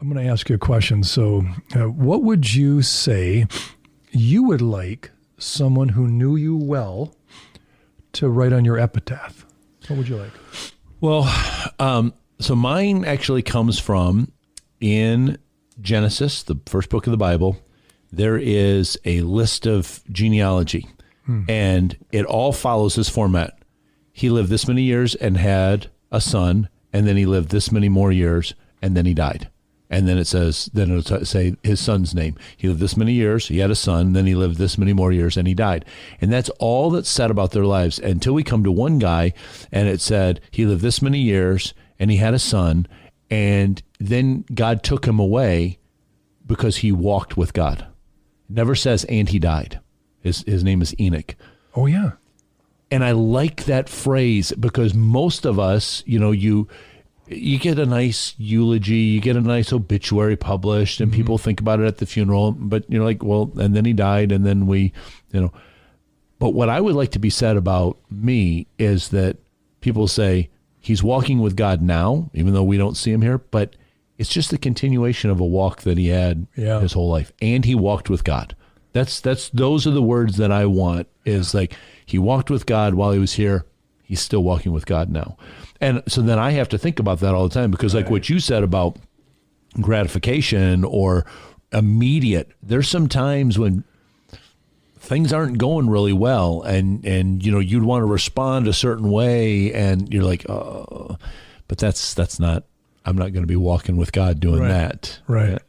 I'm going to ask you a question. So what would you say you would like someone who knew you well to write on your epitaph? What would you like? Well, so mine actually comes from in Genesis, the first book of the Bible. There is a list of genealogy, and it all follows this format. He lived this many years and had a son, and then he lived this many more years, and then he died. And then it'll say his son's name. He lived this many years, he had a son, then he lived this many more years, and he died. And that's all that's said about their lives until we come to one guy, and it said he lived this many years, and he had a son, and then God took him away because he walked with God. It never says, and he died. His name is Enoch. Oh, yeah. And I like that phrase because most of us, you get a nice eulogy, you get a nice obituary published, and people think about it at the funeral, but you're like, well, and then he died, and then But what I would like to be said about me is that people say, he's walking with God now, even though we don't see him here, but it's just the continuation of a walk that he had his whole life. And he walked with God. Those are the words that I want, is like, he walked with God while he was here. He's still walking with God now. And so then I have to think about that all the time, because like what you said about gratification or immediate, there's some times when things aren't going really well, and you'd want to respond a certain way, and you're like, oh, but that's not, I'm not going to be walking with God doing that. Right.